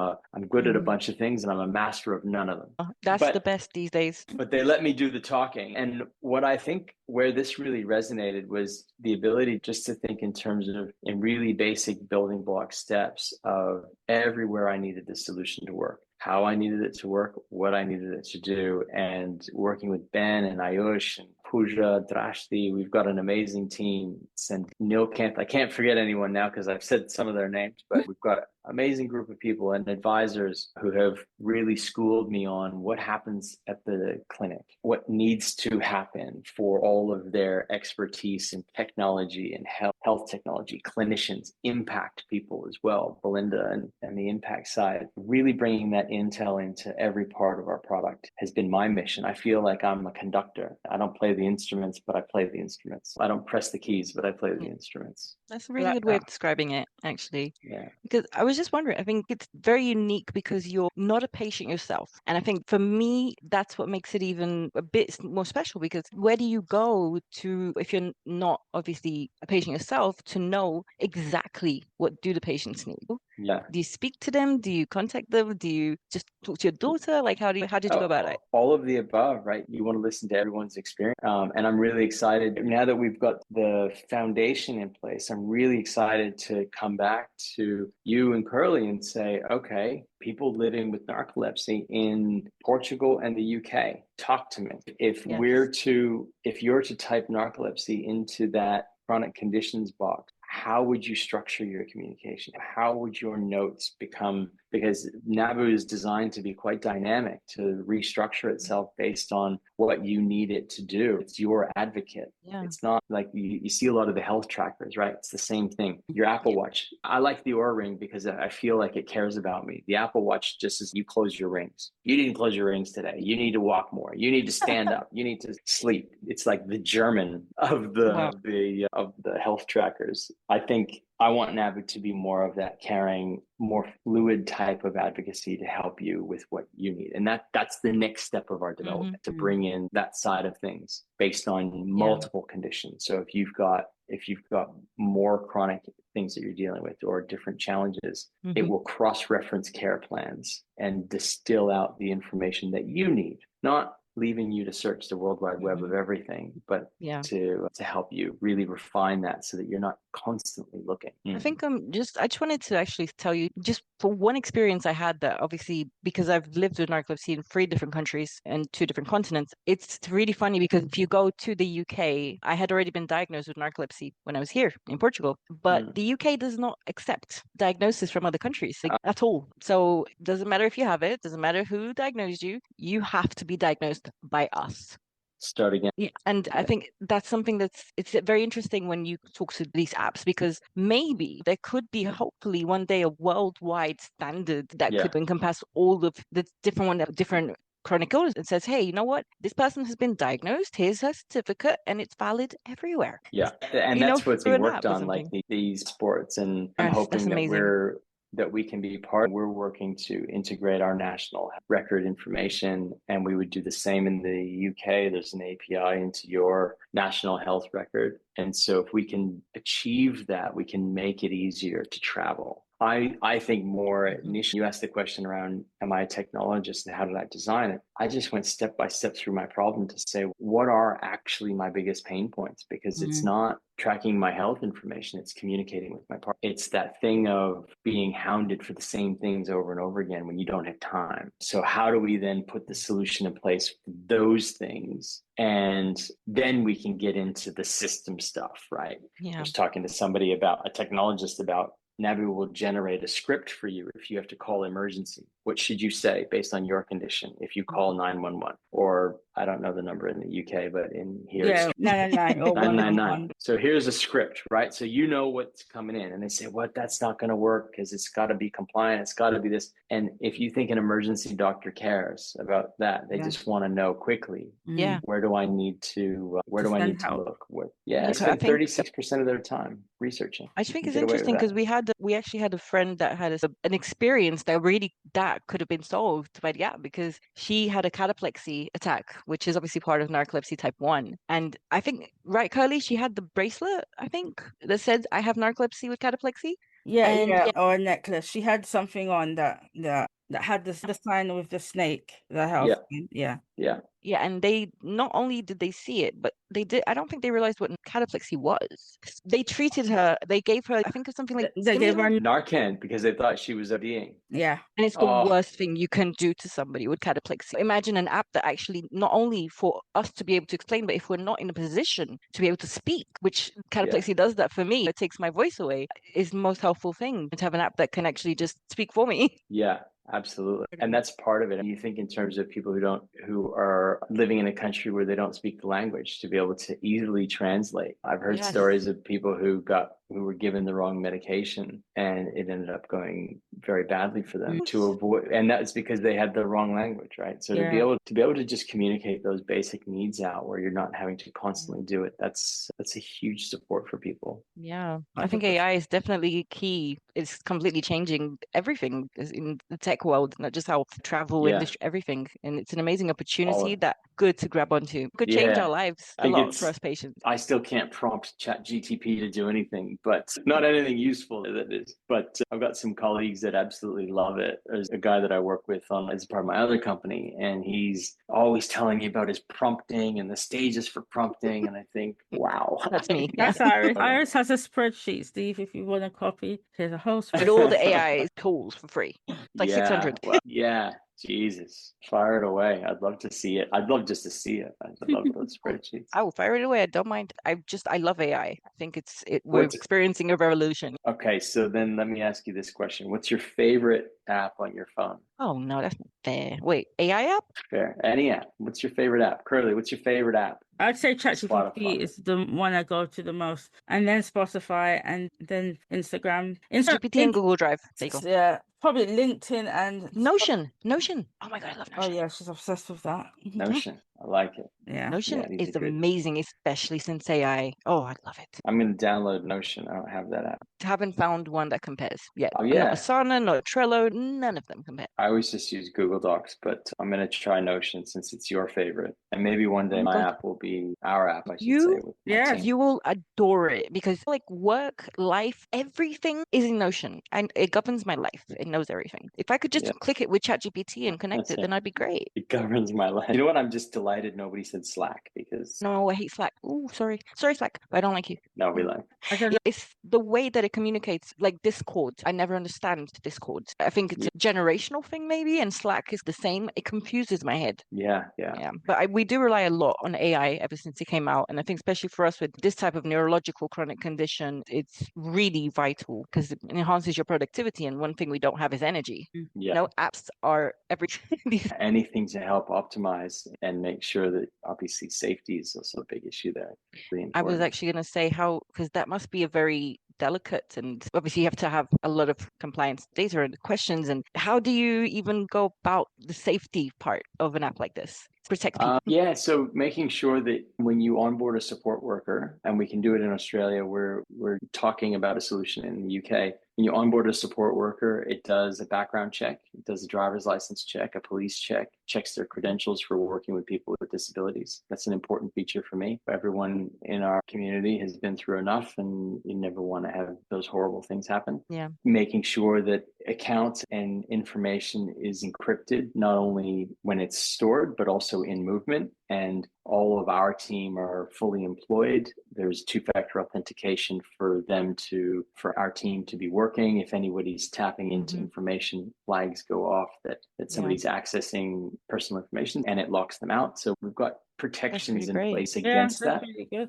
good at a bunch of things and I'm a master of none of them. That's the best these days. But they let me do the talking. And what I think where this really resonated was the ability just to think in terms of in really basic building block steps of everywhere I needed the solution to work, how I needed it to work, what I needed it to do, and working with Ben and Ayush and Pooja, Drashti. We've got an amazing team. And Nilkanth, I can't forget anyone now because I've said some of their names, but we've got an amazing group of people and advisors who have really schooled me on what happens at the clinic, what needs to happen for all of their expertise in technology and health technology, clinicians, impact people as well, Belinda and the impact side. Really bringing that intel into every part of our product has been my mission. I feel like I'm a conductor. I don't play the instruments, but I play the instruments. I don't press the keys, but I play the instruments. That's a really good way of describing it, actually. Yeah. Because I was just wondering, I think it's very unique because you're not a patient yourself. And I think for me, that's what makes it even a bit more special, because where do you go to, if you're not obviously a patient yourself, to know exactly what do the patients need? Yeah. Do you speak to them? Do you contact them? Do you just talk to your daughter? Like, how did you go about it? All of the above, right? You want to listen to everyone's experience. And I'm really excited now that we've got the foundation in place. I'm really excited to come back to you and Kerly and say, okay, people living with narcolepsy in Portugal and the UK, talk to me. If you're to type narcolepsy into that chronic conditions box, how would you structure your communication? How would your notes become? Because Nabu is designed to be quite dynamic, to restructure itself based on what you need it to do. It's your advocate. Yeah. It's not like you see a lot of the health trackers, right? It's the same thing. Your Apple Watch. I like the Oura Ring because I feel like it cares about me. The Apple Watch just says you close your rings. You didn't close your rings today. You need to walk more. You need to stand up. You need to sleep. It's like the German of the health trackers. I think I want Nabu to be more of that caring, more fluid type of advocacy to help you with what you need. And that's the next step of our development, to bring in that side of things based on multiple conditions. So if you've got more chronic things that you're dealing with or different challenges, it will cross-reference care plans and distill out the information that you need, not leaving you to search the World Wide Web of everything, but to help you really refine that so that you're not constantly looking. I think I just wanted to actually tell you, just for one experience I had, that obviously, because I've lived with narcolepsy in 3 different countries and 2 different continents, it's really funny because if you go to the UK, I had already been diagnosed with narcolepsy when I was here in Portugal, but the UK does not accept diagnosis from other countries at all. So it doesn't matter if you have it, doesn't matter who diagnosed you, you have to be diagnosed by us. Start again. Yeah, and I think that's something it's very interesting when you talk to these apps, because maybe there could be hopefully one day a worldwide standard that could encompass all of the different chronic illness, and says, hey, you know what? This person has been diagnosed. Here's her certificate, and it's valid everywhere. Yeah, and that's what's being worked on, like these sports, and I'm hoping that we can be part. We're working to integrate our national record information, and we would do the same in the UK. There's an API into your national health record. And so if we can achieve that, we can make it easier to travel. I think more initially, you asked the question around, am I a technologist and how did I design it? I just went step by step through my problem to say, what are actually my biggest pain points? Because it's not tracking my health information, it's communicating with my partner. It's that thing of being hounded for the same things over and over again when you don't have time. So how do we then put the solution in place for those things? And then we can get into the system stuff, right? I was talking to somebody about, a technologist, about Nabu will generate a script for you if you have to call emergency. What should you say based on your condition if you call 911? Or I don't know the number in the UK, but in here, 999 or 999. So here's a script, right? So you know what's coming in, and they say, "What? That's not going to work because it's got to be compliant. It's got to be this." And if you think an emergency doctor cares about that, they just want to know quickly. Where do I need to? Where do I need to look? Spend 36% of their time researching. I think it's interesting because we actually had a friend that had an experience that could have been solved by the app, because she had a cataplexy attack, which is obviously part of narcolepsy type 1. And I think, right, Kerly, she had the bracelet, I think, that said, I have narcolepsy with cataplexy. Or a necklace. She had something on that had the sign with the snake, the health. Yeah, and they not only did they see it, but I don't think they realized what cataplexy was. They treated her, they gave her, I think, something like they gave her Narcan because they thought she was ODing. Yeah. And it's the worst thing you can do to somebody with cataplexy. Imagine an app that actually, not only for us to be able to explain, but if we're not in a position to be able to speak, which cataplexy does that for me, it takes my voice away, is the most helpful thing, to have an app that can actually just speak for me. Yeah. Absolutely. And that's part of it. You think in terms of people who are living in a country where they don't speak the language, to be able to easily translate. I've heard stories of people who got who were given the wrong medication, and it ended up going very badly for them to avoid, and that's because they had the wrong language, right? So to be able to just communicate those basic needs out where you're not having to constantly do it, that's a huge support for people. Yeah, I think AI is definitely key. It's completely changing everything in the tech world, not just how travel, industry, everything. And it's an amazing opportunity that good to grab onto. Could change our lives a lot for us patients. I still can't prompt ChatGTP to do anything, but not anything useful that is. But I've got some colleagues that absolutely love it. There's a guy that I work with on as part of my other company, and he's always telling me about his prompting and the stages for prompting. And I think, wow, that's me. That's Iris. Iris has a spreadsheet, Steve. If you want a copy, there's a whole spreadsheet. With all the AI tools for free, like 600. Well, Jesus, fire it away. I'd love to see it. I'd love just to see it. I'd love those spreadsheets. I will fire it away. I don't mind. I love AI. I think we're experiencing a revolution. Okay, so then let me ask you this question. What's your favorite app on your phone? Oh, no, that's not fair. Wait, AI app? Fair. Any app. What's your favorite app? Kerly, what's your favorite app? I'd say ChatGPT is the one I go to the most, and then Spotify, and then Instagram. GPT and Google Drive. There you go. Yeah, probably LinkedIn and Notion. Oh my God, I love Notion. Oh yeah, she's obsessed with that. Notion. I like it. Yeah. Notion is amazing, especially since AI. Oh, I love it. I'm going to download Notion. I don't have that app. Haven't found one that compares yet. Oh, yeah. Not Asana, not Trello, none of them compare. I always just use Google Docs, but I'm going to try Notion since it's your favorite. And maybe one day my app will be our app, I should say. You will adore it because like work, life, everything is in Notion and it governs my life. It knows everything. If I could just click it with ChatGPT and connect it, then I'd be great. It governs my life. You know what? I'm just delighted nobody said Slack because... No, I hate Slack. Oh, sorry. Sorry, Slack. But I don't like you. No, we like. It's the way that it communicates, like Discord. I never understand Discord. I think it's a generational thing maybe, and Slack is the same. It confuses my head. Yeah. But we do rely a lot on AI ever since it came out. And I think especially for us with this type of neurological chronic condition, it's really vital because it enhances your productivity. And one thing we don't have is energy. Yeah. You know, apps are everything. Anything to help optimize and make sure that obviously safety is also a big issue there. Really I was actually going to say because that must be a very delicate, and obviously you have to have a lot of compliance data and questions. And how do you even go about the safety part of an app like this? Protect people? So making sure that when you onboard a support worker, and we can do it in Australia, we're talking about a solution in the UK. When you onboard a support worker, it does a background check, it does a driver's license check, a police check, checks their credentials for working with people with disabilities. That's an important feature for me. Everyone in our community has been through enough, and you never want to have those horrible things happen. Yeah. Making sure that accounts and information is encrypted, not only when it's stored, but also in movement. And all of our team are fully employed. There's two-factor authentication for our team to be working. If anybody's tapping into information, flags go off that somebody's accessing personal information, and it locks them out. So we've got protections in place against that.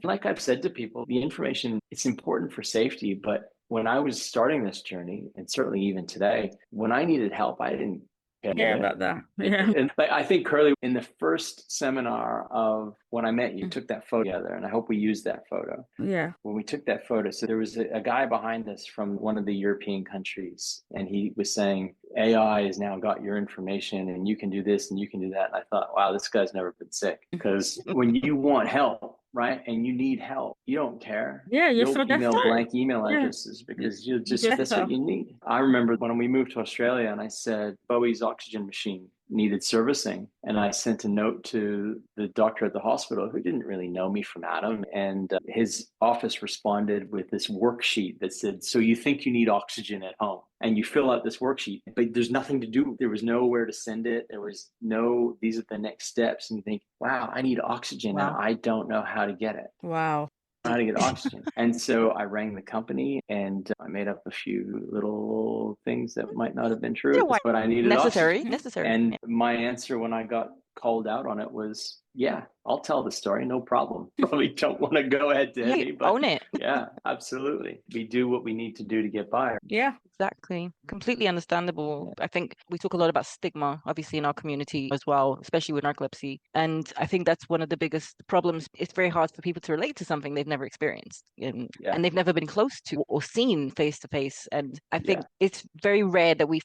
Like I've said to people, the information, it's important for safety, but when I was starting this journey, and certainly even today, when I needed help, I didn't care about that. Yeah. And I think, Kerly, in the first seminar of when I met you, took that photo together, and I hope we used that photo. Yeah. When we took that photo, so there was a guy behind us from one of the European countries, and he was saying, AI has now got your information, and you can do this and you can do that. And I thought, wow, this guy's never been sick. Because when you want help, right, and you need help, you don't care. Yeah, you'll email blank email addresses because that's what you need. I remember when we moved to Australia, and I said Bowie's oxygen machine needed servicing, and I sent a note to the doctor at the hospital who didn't really know me from Adam, and his office responded with this worksheet that said, so you think you need oxygen at home, and you fill out this worksheet, but there's nothing to do. There was nowhere to send it. There was no, these are the next steps. And you think, wow, I need oxygen and I don't know how to get it. Wow. How to get oxygen. And so I rang the company, and I made up a few little things that might not have been true, but I needed necessary. And my answer when I got called out on it was, Yeah, I'll tell the story, no problem. Probably don't want to go head to head, but own it. yeah, absolutely. We do what we need to do to get by. Yeah. Exactly. Completely understandable. I think we talk a lot about stigma, obviously, in our community as well, especially with narcolepsy. And I think that's one of the biggest problems. It's very hard for people to relate to something they've never experienced and they've never been close to or seen face to face. And I think it's very rare that we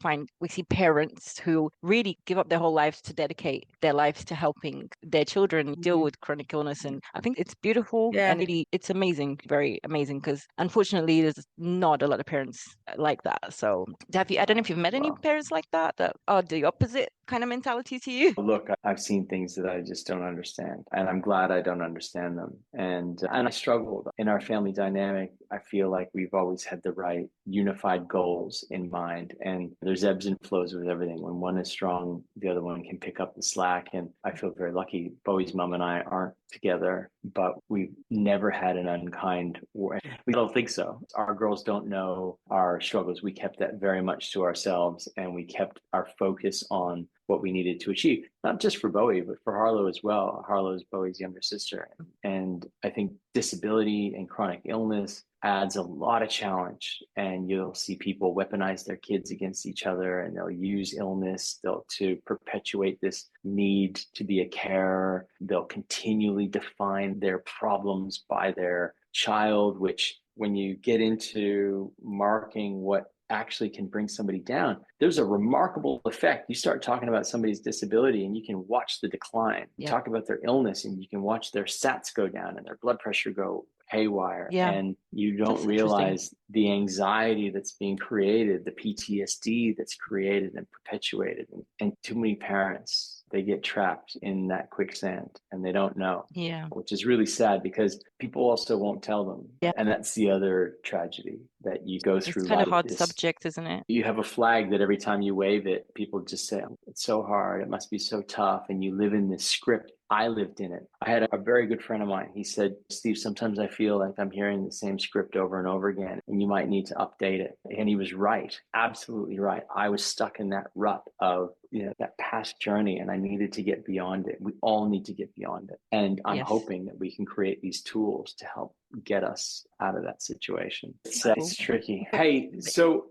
see parents who really give up their whole lives to dedicate their lives to helping their children deal with chronic illness. And I think it's beautiful and really, it's amazing, very amazing, because unfortunately, there's not a lot of parents like that. So I don't know if you've met any parents like that are the opposite kind of mentality to you. Look, I've seen things that I just don't understand, and I'm glad I don't understand them. And I struggled in our family dynamic. I feel like we've always had the right unified goals in mind, and there's ebbs and flows with everything. When one is strong, the other one can pick up the slack. And I feel very lucky. Bowie's mom and I aren't together, but we've never had an unkind war. We don't think so. Our girls don't know our struggles. We kept that very much to ourselves, and we kept our focus on what we needed to achieve, not just for Bowie, but for Harlow as well. Harlow is Bowie's younger sister. And I think disability and chronic illness adds a lot of challenge, and you'll see people weaponize their kids against each other, and they'll use illness to perpetuate this need to be a carer. They'll continually define their problems by their child, which when you get into marking what actually can bring somebody down, there's a remarkable effect. You start talking about somebody's disability and you can watch the decline. You talk about their illness and you can watch their sats go down and their blood pressure go haywire. And you don't realize the anxiety that's being created, the PTSD that's created and perpetuated. And too many parents, they get trapped in that quicksand and they don't know, which is really sad because people also won't tell them. And that's the other tragedy that you go through. It's kind of hard subject, isn't it? You have a flag that every time you wave it, people just say, it's so hard, it must be so tough. And you live in this script. I lived in it. I had a very good friend of mine. He said, Steve, sometimes I feel like I'm hearing the same script over and over again, and you might need to update it. And he was right, absolutely right. I was stuck in that rut of that past journey, and I needed to get beyond it. We all need to get beyond it. And I'm hoping that we can create these tools to help get us out of that situation. It's tricky. Hey, so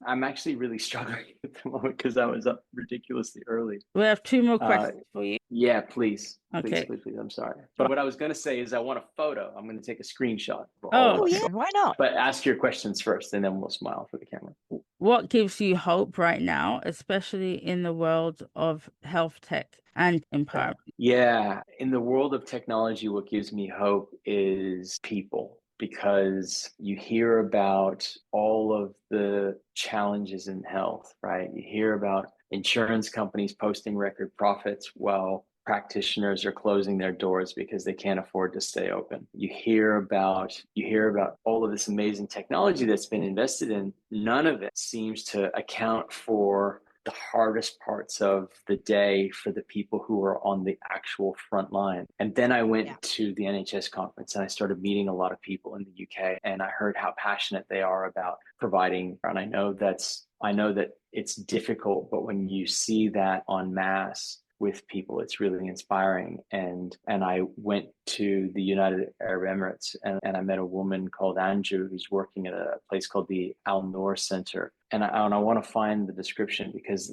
I'm actually really struggling at the moment because I was up ridiculously early. We have 2 more questions for you. Yeah, please. Okay. Please. I'm sorry. But what I was going to say is I want a photo. I'm going to take a screenshot. Why not? But ask your questions first and then we'll smile for the camera. What gives you hope right now, especially in the world of health tech and empowerment? Yeah, in the world of technology, what gives me hope is people. Because you hear about all of the challenges in health, right? You hear about insurance companies posting record profits while practitioners are closing their doors because they can't afford to stay open. You hear about all of this amazing technology that's been invested in. None of it seems to account for the hardest parts of the day for the people who are on the actual front line. And then I went to the NHS conference and I started meeting a lot of people in the UK, and I heard how passionate they are about providing. And I know that it's difficult, but when you see that en masse with people, it's really inspiring. And I went to the United Arab Emirates and I met a woman called Anju who's working at a place called the Al Noor Center. And I want to find the description because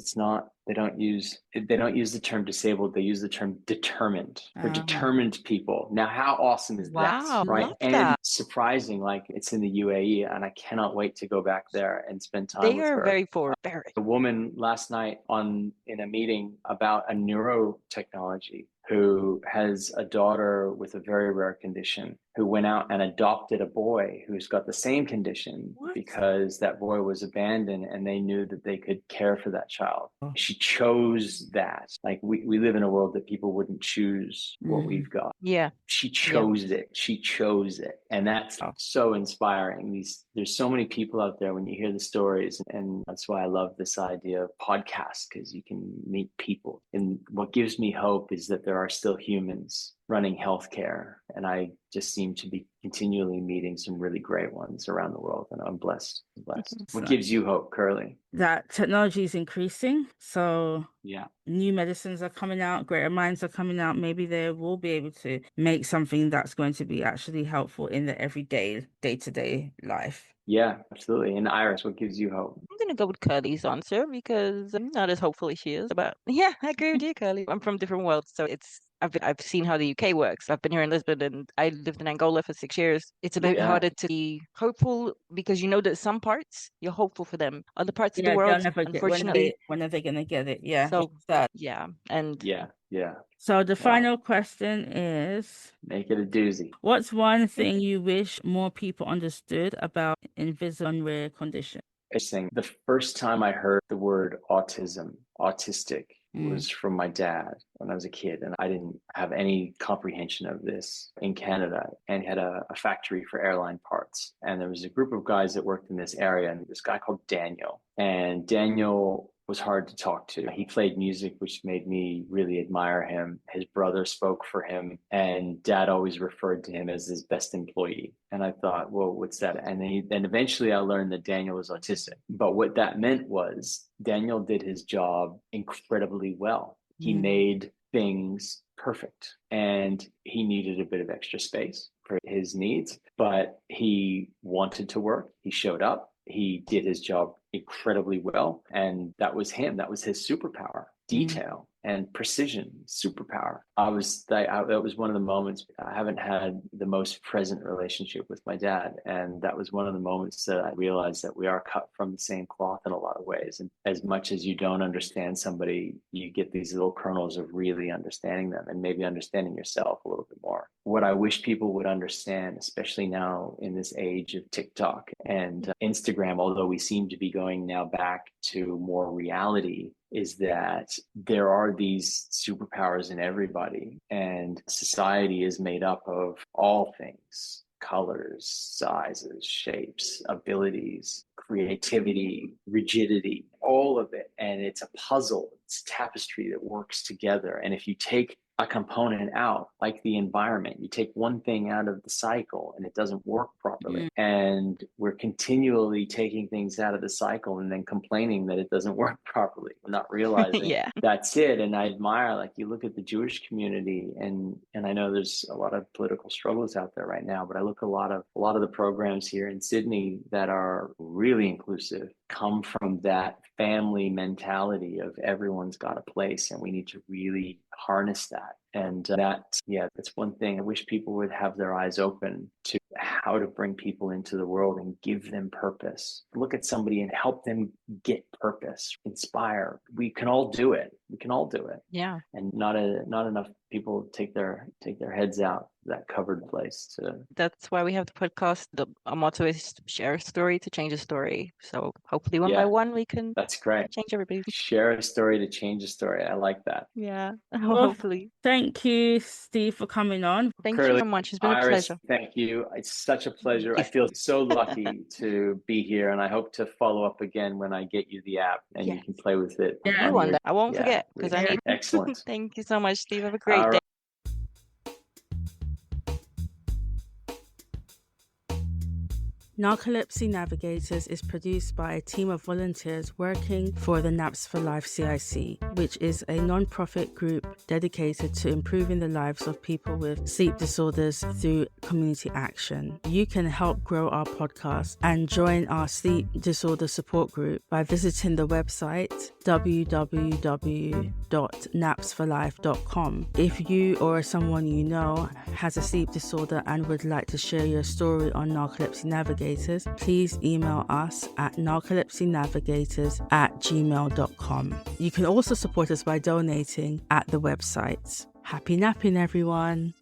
they don't use the term disabled, they use the term determined for determined people. Now, how awesome is that? Right. Love and that. surprising, like it's in the UAE, and I cannot wait to go back there and spend time They with are her. very forward. A woman last night in a meeting about a neurotechnology who has a daughter with a very rare condition, who went out and adopted a boy who's got the same condition because that boy was abandoned and they knew that they could care for that child. She chose that. Like we live in a world that people wouldn't choose what we've got. Yeah. She chose it. She chose it. And that's so inspiring. There's so many people out there when you hear the stories. And that's why I love this idea of podcasts, because you can meet people. And what gives me hope is that there are still humans running healthcare. And I just seem to be continually meeting some really great ones around the world. And I'm blessed. What gives you hope, Kerly? That technology is increasing. So yeah, new medicines are coming out, greater minds are coming out. Maybe they will be able to make something that's going to be actually helpful in the everyday, day-to-day life. Yeah, absolutely. And Iris, what gives you hope? I'm gonna go with Curly's answer because I'm not as hopeful as she is. But yeah, I agree with you, Curly. I'm from different worlds, so I've seen how the UK works. I've been here in Lisbon and I lived in Angola for 6 years. It's a bit harder to be hopeful because you know that some parts you're hopeful for them. Other parts of the world, unfortunately, when are they gonna get it? Yeah. So yeah, and yeah. So the final question is, make it a doozy. What's one thing you wish more people understood about invisible rare condition? The first time I heard the word autistic, was from my dad when I was a kid, and I didn't have any comprehension of this in Canada, and he had a factory for airline parts, and there was a group of guys that worked in this area, and this guy called Daniel, and Daniel was hard to talk to. He played music, which made me really admire him. His brother spoke for him, and dad always referred to him as his best employee. And I thought, well, what's that? And then eventually I learned that Daniel was autistic. But what that meant was Daniel did his job incredibly well. He made things perfect, and he needed a bit of extra space for his needs, but he wanted to work. He showed up. He did his job incredibly well. And that was him. That was his superpower. Detail and precision superpower. That was one of the moments. I haven't had the most present relationship with my dad, and that was one of the moments that I realized that we are cut from the same cloth in a lot of ways. And as much as you don't understand somebody, you get these little kernels of really understanding them and maybe understanding yourself a little bit more. What I wish people would understand, especially now in this age of TikTok and Instagram, although we seem to be going now back to more reality, is that there are these superpowers in everybody, and society is made up of all things: colors, sizes, shapes, abilities, creativity, rigidity, all of it. And it's a puzzle, it's tapestry that works together. And if you take a component out, like the environment, you take one thing out of the cycle and it doesn't work properly. And we're continually taking things out of the cycle and then complaining that it doesn't work properly. We're not realizing that's it. And I admire, like, you look at the Jewish community, and I know there's a lot of political struggles out there right now, but I look at a lot of the programs here in Sydney that are really inclusive come from that family mentality of everyone's got a place, and we need to really harness that. And that's one thing I wish people would have their eyes open to, how to bring people into the world and give them purpose. Look at somebody and help them get purpose, inspire. We can all do it. Yeah. And not enough people take their heads out that covered place. That's why we have the podcast. Our motto is share a story to change a story. So hopefully one by one we can. That's great. Change everybody. Share a story to change a story. I like that. Yeah. Well, hopefully. Thank you, Steve, for coming on. Thank you so much. It's been a pleasure. Thank you. It's such a pleasure. I feel so lucky to be here, and I hope to follow up again when I get you the app and you can play with it. I won't forget, because I need. Excellent. Thank you so much, Steve. Have a great day. Narcolepsy Navigators is produced by a team of volunteers working for the Naps for Life CIC, which is a non-profit group dedicated to improving the lives of people with sleep disorders through community action. You can help grow our podcast and join our sleep disorder support group by visiting the website www.napsforlife.com. If you or someone you know has a sleep disorder and would like to share your story on Narcolepsy Navigators, please email us at narcolepsynavigators@gmail.com. You can also support us by donating at the website. Happy napping, everyone.